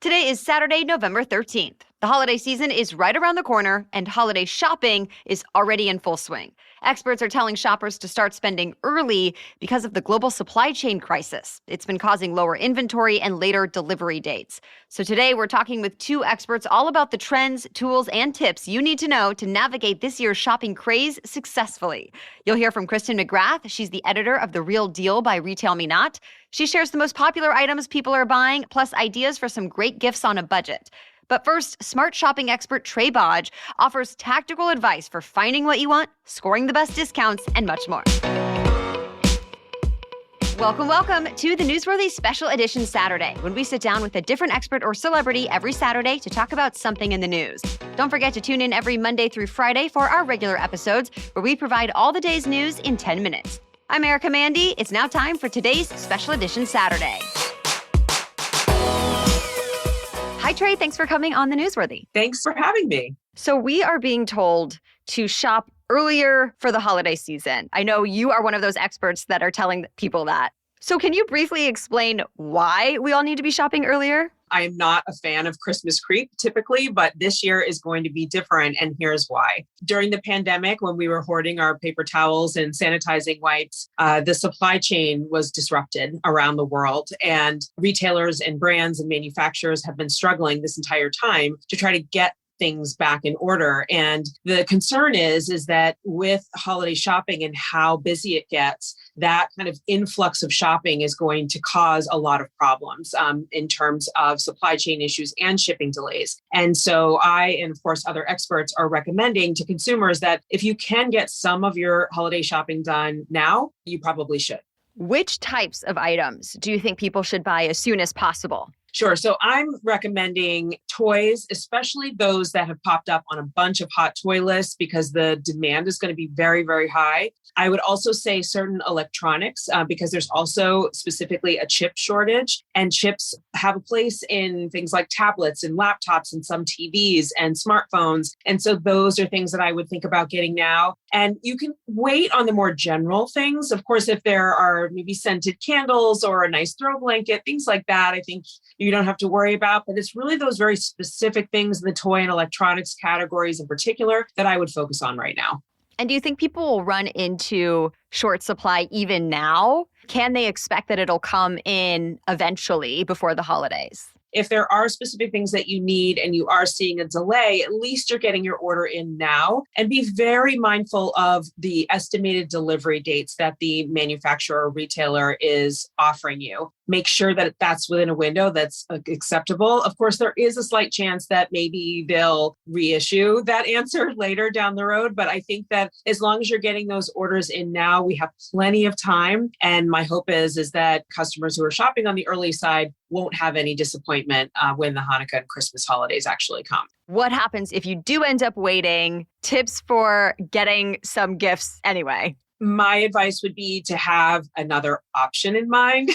Today is Saturday, November 13th. The holiday season is right around the corner, and holiday shopping is already in full swing. Experts are telling shoppers to start spending early because of the global supply chain crisis. It's been causing lower inventory and later delivery dates. So today we're talking with two experts all about the trends, tools, and tips you need to know to navigate this year's shopping craze successfully. You'll hear from Kristin McGrath. She's the editor of The Real Deal by RetailMeNot. She shares the most popular items people are buying, plus ideas for some great gifts on a budget. But first, smart shopping expert Trey Bodge offers tactical advice for finding what you want, scoring the best discounts, and much more. Welcome to the Newsworthy Special Edition Saturday, when we sit down with a different expert or celebrity every Saturday to talk about something in the news. Don't forget to tune in every Monday through Friday for our regular episodes, where we provide all the day's news in 10 minutes. I'm Erica Mandy. It's now time for today's Special Edition Saturday. Hi, Trey. Thanks for coming on the Newsworthy. Thanks for having me. So we are being told to shop earlier for the holiday season. I know you are one of those experts that are telling people that. So can you briefly explain why we all need to be shopping earlier? I am not a fan of Christmas creep typically, but this year is going to be different, and here's why. During the pandemic, when we were hoarding our paper towels and sanitizing wipes, the supply chain was disrupted around the world, and retailers and brands and manufacturers have been struggling this entire time to try to get things back in order. And the concern is that with holiday shopping and how busy it gets, that kind of influx of shopping is going to cause a lot of problems in terms of supply chain issues and shipping delays. And so I, and of course, other experts are recommending to consumers that if you can get some of your holiday shopping done now, you probably should. Which types of items do you think people should buy as soon as possible? Sure. So I'm recommending toys, especially those that have popped up on a bunch of hot toy lists, because the demand is going to be very, very high. I would also say certain electronics, because there's also specifically a chip shortage, and chips have a place in things like tablets and laptops and some TVs and smartphones. And so those are things that I would think about getting now. And you can wait on the more general things. Of course, if there are maybe scented candles or a nice throw blanket, things like that, I think you don't have to worry about. But it's really those very specific things in the toy and electronics categories in particular that I would focus on right now. And do you think people will run into short supply even now? Can they expect that it'll come in eventually before the holidays? If there are specific things that you need and you are seeing a delay, at least you're getting your order in now. And be very mindful of the estimated delivery dates that the manufacturer or retailer is offering you. Make sure that that's within a window that's acceptable. Of course, there is a slight chance that maybe they'll reissue that answer later down the road. But I think that as long as you're getting those orders in now, we have plenty of time. And my hope is that customers who are shopping on the early side won't have any disappointment when the Hanukkah and Christmas holidays actually come. What happens if you do end up waiting? Tips for getting some gifts anyway. My advice would be to have another option in mind.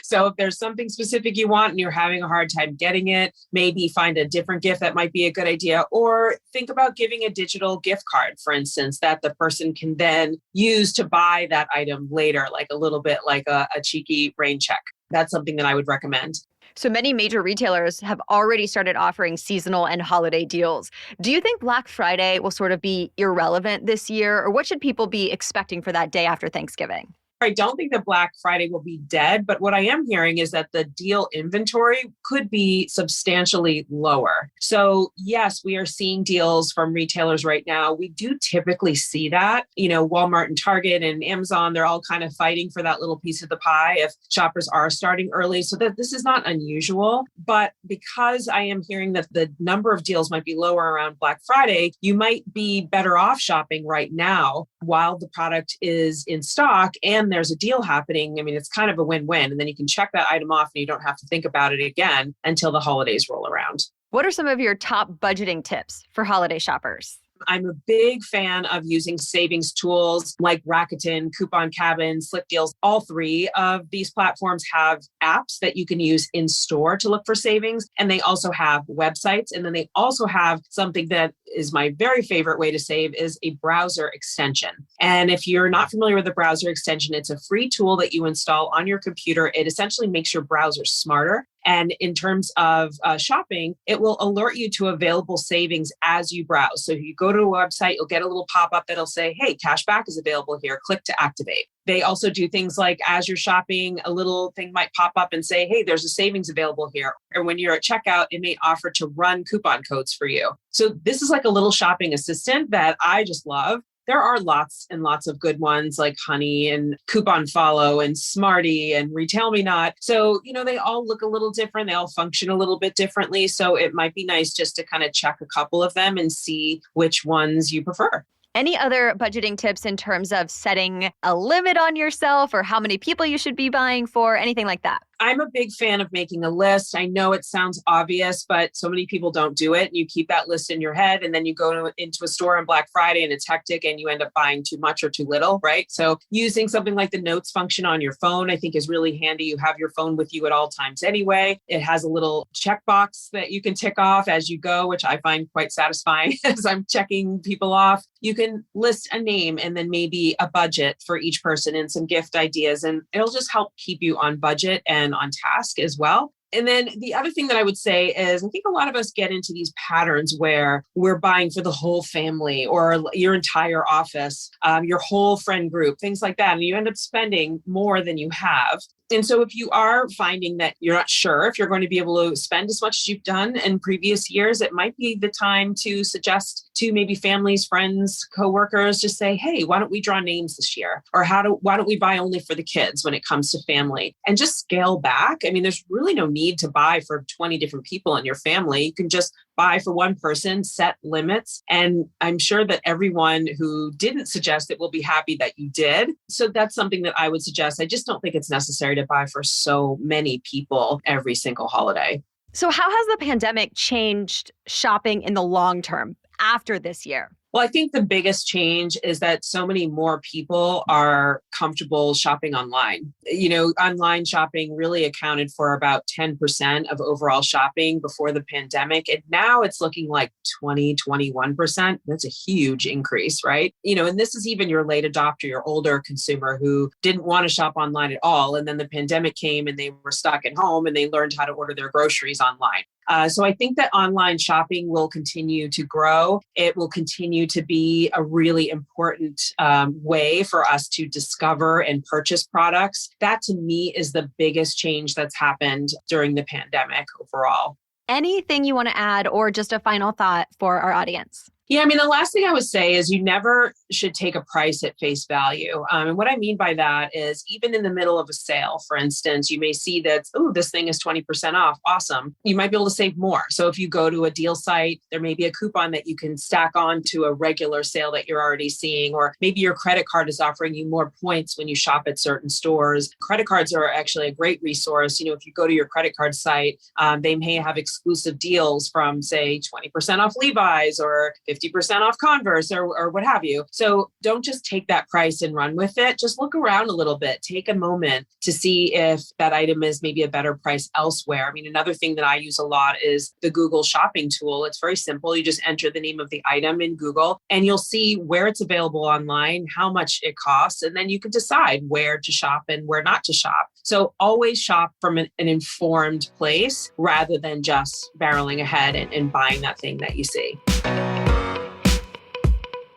So if there's something specific you want and you're having a hard time getting it, maybe find a different gift that might be a good idea, or think about giving a digital gift card, for instance, that the person can then use to buy that item later, like a little bit like a cheeky rain check. That's something that I would recommend. So many major retailers have already started offering seasonal and holiday deals. Do you think Black Friday will sort of be irrelevant this year, or what should people be expecting for that day after Thanksgiving? I don't think that Black Friday will be dead, but what I am hearing is that the deal inventory could be substantially lower. So yes, we are seeing deals from retailers right now. We do typically see that. Walmart and Target and Amazon, they're all kind of fighting for that little piece of the pie if shoppers are starting early. So that this is not unusual. But because I am hearing that the number of deals might be lower around Black Friday, you might be better off shopping right now while the product is in stock and there's a deal happening. I mean, it's kind of a win-win. And then you can check that item off and you don't have to think about it again until the holidays roll around. What are some of your top budgeting tips for holiday shoppers? I'm a big fan of using savings tools like Rakuten, Coupon Cabin, Slick Deals. All three of these platforms have apps that you can use in store to look for savings. And they also have websites. And then they also have something that is my very favorite way to save is a browser extension. And if you're not familiar with the browser extension, it's a free tool that you install on your computer. It essentially makes your browser smarter. And in terms of shopping, it will alert you to available savings as you browse. So if you go to a website, you'll get a little pop-up that'll say, hey, cash back is available here. Click to activate. They also do things like as you're shopping, a little thing might pop up and say, hey, there's a savings available here. Or when you're at checkout, it may offer to run coupon codes for you. So this is like a little shopping assistant that I just love. There are lots and lots of good ones like Honey and Coupon Follow and Smarty and RetailMeNot. So, they all look a little different. They all function a little bit differently. So it might be nice just to kind of check a couple of them and see which ones you prefer. Any other budgeting tips in terms of setting a limit on yourself or how many people you should be buying for, anything like that? I'm a big fan of making a list. I know it sounds obvious, but so many people don't do it. You keep that list in your head and then you go into a store on Black Friday and it's hectic and you end up buying too much or too little, right? So using something like the notes function on your phone, I think is really handy. You have your phone with you at all times anyway. It has a little checkbox that you can tick off as you go, which I find quite satisfying as I'm checking people off. You can list a name and then maybe a budget for each person and some gift ideas, and it'll just help keep you on budget and on task as well. And then the other thing that I would say is I think a lot of us get into these patterns where we're buying for the whole family or your entire office, your whole friend group, things like that. And you end up spending more than you have. And so if you are finding that you're not sure if you're going to be able to spend as much as you've done in previous years, it might be the time to suggest to maybe families, friends, coworkers, just say, hey, why don't we draw names this year? Or why don't we buy only for the kids when it comes to family? And just scale back. I mean, there's really no need to buy for 20 different people in your family. You can just buy for one person, set limits. And I'm sure that everyone who didn't suggest it will be happy that you did. So that's something that I would suggest. I just don't think it's necessary to buy for so many people every single holiday. So how has the pandemic changed shopping in the long term after this year? Well, I think the biggest change is that so many more people are comfortable shopping online. Online shopping really accounted for about 10% of overall shopping before the pandemic. And now it's looking like 21%. That's a huge increase, right? And this is even your late adopter, your older consumer who didn't want to shop online at all. And then the pandemic came and they were stuck at home and they learned how to order their groceries online. So I think that online shopping will continue to grow. It will continue to be a really important way for us to discover and purchase products. That to me is the biggest change that's happened during the pandemic overall. Anything you want to add or just a final thought for our audience? Yeah, the last thing I would say is you never should take a price at face value. And what I mean by that is even in the middle of a sale, for instance, you may see that, this thing is 20% off. Awesome. You might be able to save more. So if you go to a deal site, there may be a coupon that you can stack on to a regular sale that you're already seeing, or maybe your credit card is offering you more points when you shop at certain stores. Credit cards are actually a great resource. If you go to your credit card site, they may have exclusive deals from, say, 20% off Levi's or 50% off Converse or what have you. So don't just take that price and run with it. Just look around a little bit. Take a moment to see if that item is maybe a better price elsewhere. Another thing that I use a lot is the Google shopping tool. It's very simple. You just enter the name of the item in Google and you'll see where it's available online, how much it costs, and then you can decide where to shop and where not to shop. So always shop from an informed place rather than just barreling ahead and buying that thing that you see.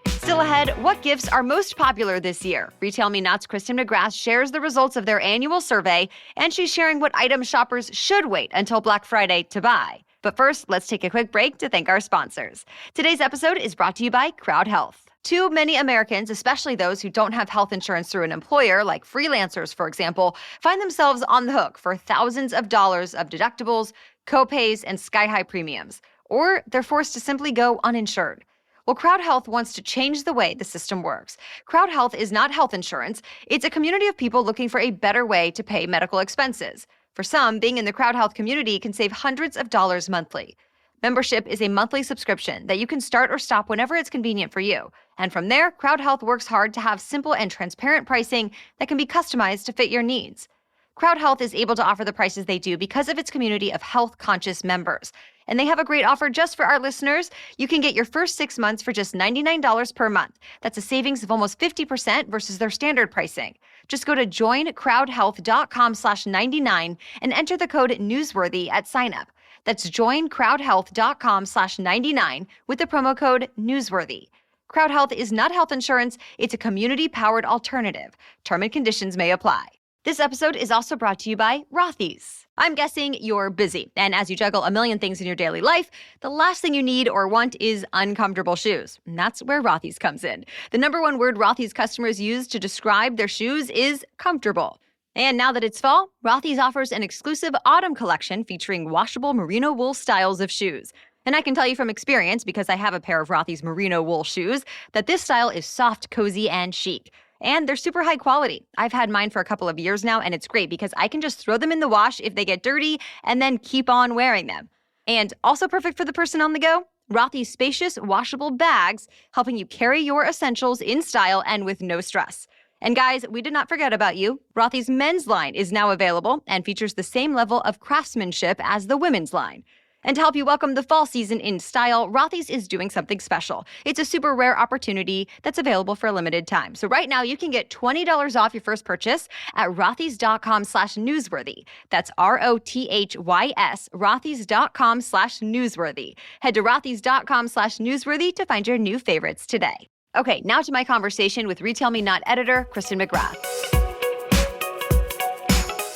Still ahead, what gifts are most popular this year? RetailMeNot's Kristin McGrath shares the results of their annual survey, and she's sharing what items shoppers should wait until Black Friday to buy. But first, let's take a quick break to thank our sponsors. Today's episode is brought to you by Crowd Health. Too many Americans, especially those who don't have health insurance through an employer, like freelancers, for example, find themselves on the hook for thousands of dollars of deductibles, copays, and sky-high premiums. Or they're forced to simply go uninsured. Well, Crowd Health wants to change the way the system works. Crowd Health is not health insurance. It's a community of people looking for a better way to pay medical expenses. For some, being in the Crowd Health community can save hundreds of dollars monthly. Membership is a monthly subscription that you can start or stop whenever it's convenient for you. And from there, Crowd Health works hard to have simple and transparent pricing that can be customized to fit your needs. Crowd Health is able to offer the prices they do because of its community of health-conscious members. And they have a great offer just for our listeners. You can get your first 6 months for just $99 per month. That's a savings of almost 50% versus their standard pricing. Just go to joincrowdhealth.com/99 and enter the code newsworthy at sign up. That's joincrowdhealth.com/99 with the promo code newsworthy. Crowd Health is not health insurance. It's a community-powered alternative. Term and conditions may apply. This episode is also brought to you by Rothy's. I'm guessing you're busy, and as you juggle a million things in your daily life, the last thing you need or want is uncomfortable shoes. And that's where Rothy's comes in. The number one word Rothy's customers use to describe their shoes is comfortable. And now that it's fall, Rothy's offers an exclusive autumn collection featuring washable merino wool styles of shoes. And I can tell you from experience, because I have a pair of Rothy's merino wool shoes, that this style is soft, cozy, and chic. And they're super high quality. I've had mine for a couple of years now, and it's great because I can just throw them in the wash if they get dirty and then keep on wearing them. And also perfect for the person on the go, Rothy's spacious, washable bags, helping you carry your essentials in style and with no stress. And guys, we did not forget about you. Rothy's men's line is now available and features the same level of craftsmanship as the women's line. And to help you welcome the fall season in style, Rothy's is doing something special. It's a super rare opportunity that's available for a limited time. So right now you can get $20 off your first purchase at rothys.com/newsworthy. That's ROTHYS, rothys.com/newsworthy. Head to rothys.com/newsworthy to find your new favorites today. Okay, now to my conversation with RetailMeNot editor, Kristin McGrath.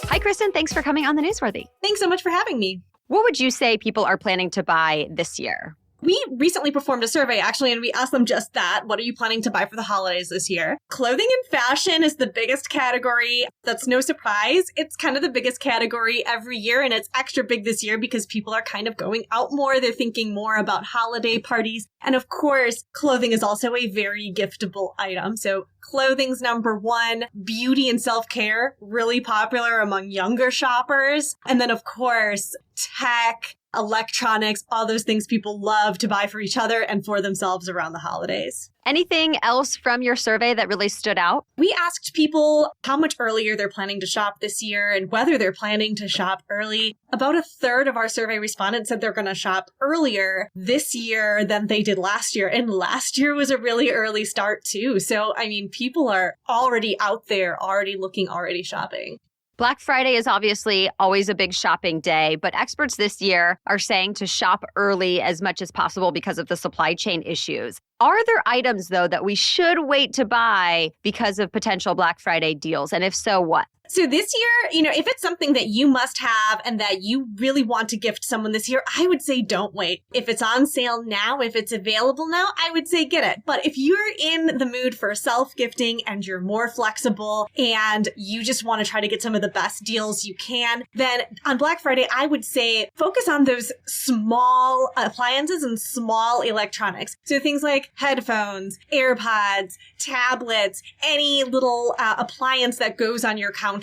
Hi, Kristin. Thanks for coming on the Newsworthy. Thanks so much for having me. What would you say people are planning to buy this year? We recently performed a survey, actually, and we asked them just that. What are you planning to buy for the holidays this year? Clothing and fashion is the biggest category. That's no surprise. It's kind of the biggest category every year, and it's extra big this year because people are kind of going out more. They're thinking more about holiday parties. And of course, clothing is also a very giftable item. So clothing's number one. Beauty and self-care, really popular among younger shoppers. And then, of course, tech, electronics, all those things people love to buy for each other and for themselves around the holidays. Anything else from your survey that really stood out? We asked people how much earlier they're planning to shop this year and whether they're planning to shop early. About a third of our survey respondents said they're going to shop earlier this year than they did last year. And last year was a really early start too. So, I mean, people are already out there, already looking, already shopping. Black Friday is obviously always a big shopping day, but experts this year are saying to shop early as much as possible because of the supply chain issues. Are there items, though, that we should wait to buy because of potential Black Friday deals? And if so, what? So this year, if it's something that you must have and that you really want to gift someone this year, I would say don't wait. If it's on sale now, if it's available now, I would say get it. But if you're in the mood for self-gifting and you're more flexible and you just want to try to get some of the best deals you can, then on Black Friday, I would say focus on those small appliances and small electronics. So things like headphones, AirPods, tablets, any little appliance that goes on your countertop.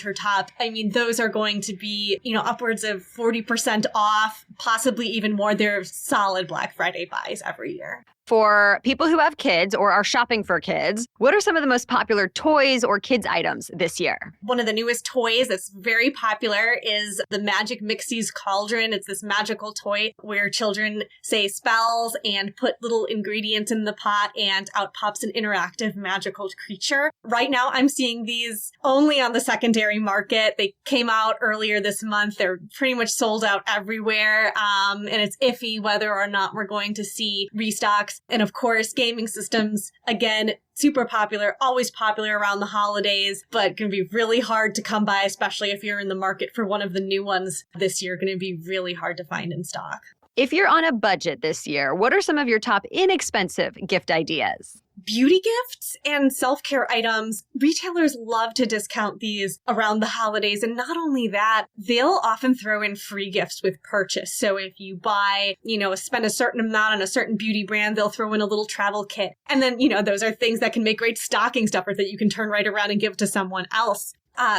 I mean, those are going to be, upwards of 40% off, possibly even more. They're solid Black Friday buys every year. For people who have kids or are shopping for kids, what are some of the most popular toys or kids items this year? One of the newest toys that's very popular is the Magic Mixies Cauldron. It's this magical toy where children say spells and put little ingredients in the pot and out pops an interactive magical creature. Right now, I'm seeing these only on the secondary market. They came out earlier this month. They're pretty much sold out everywhere. And it's iffy whether or not we're going to see restocks. And of course, gaming systems, again, super popular, always popular around the holidays, but going to be really hard to come by, especially if you're in the market for one of the new ones this year. Going to be really hard to find in stock. If you're on a budget this year, what are some of your top inexpensive gift ideas? Beauty gifts and self-care items. Retailers love to discount these around the holidays. And not only that, they'll often throw in free gifts with purchase. So if you buy, spend a certain amount on a certain beauty brand, they'll throw in a little travel kit. And then, those are things that can make great stocking stuffers that you can turn right around and give to someone else.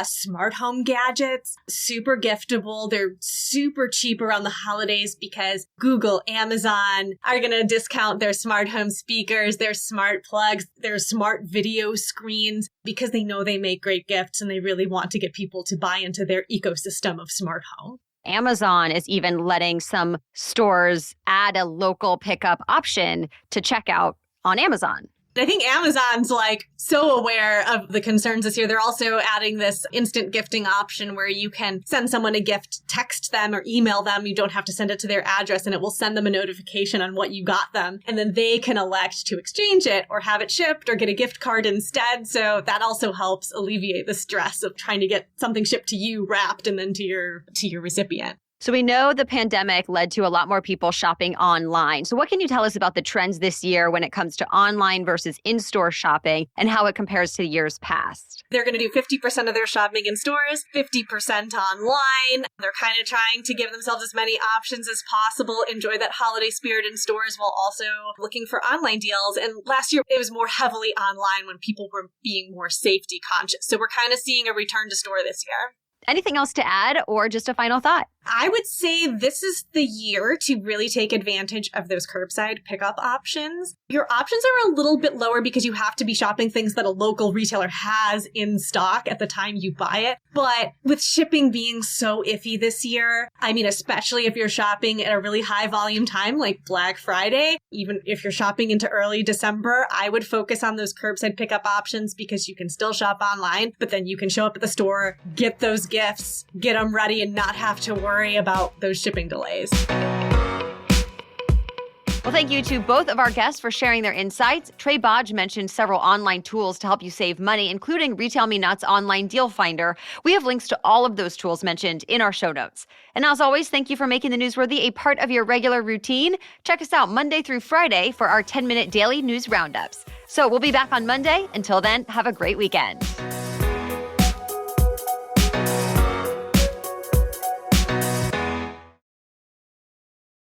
Smart home gadgets, super giftable. They're super cheap around the holidays because Google, Amazon are going to discount their smart home speakers, their smart plugs, their smart video screens because they know they make great gifts and they really want to get people to buy into their ecosystem of smart home. Amazon is even letting some stores add a local pickup option to checkout on Amazon. I think Amazon's so aware of the concerns this year. They're also adding this instant gifting option where you can send someone a gift, text them or email them. You don't have to send it to their address and it will send them a notification on what you got them. And then they can elect to exchange it or have it shipped or get a gift card instead. So that also helps alleviate the stress of trying to get something shipped to you wrapped and then to your recipient. So we know the pandemic led to a lot more people shopping online. So what can you tell us about the trends this year when it comes to online versus in-store shopping and how it compares to years past? They're going to do 50% of their shopping in stores, 50% online. They're kind of trying to give themselves as many options as possible, enjoy that holiday spirit in stores while also looking for online deals. And last year, it was more heavily online when people were being more safety conscious. So we're kind of seeing a return to store this year. Anything else to add or just a final thought? I would say this is the year to really take advantage of those curbside pickup options. Your options are a little bit lower because you have to be shopping things that a local retailer has in stock at the time you buy it. But with shipping being so iffy this year, especially if you're shopping at a really high volume time like Black Friday, even if you're shopping into early December, I would focus on those curbside pickup options because you can still shop online, but then you can show up at the store, get those gifts, get them ready and not have to worry about those shipping delays. Well, thank you to both of our guests for sharing their insights. Trey Bodge mentioned several online tools to help you save money, including RetailMeNot's online deal finder. We have links to all of those tools mentioned in our show notes. And as always, thank you for making the newsworthy a part of your regular routine. Check us out Monday through Friday for our 10-minute daily news roundups. So we'll be back on Monday. Until then, have a great weekend.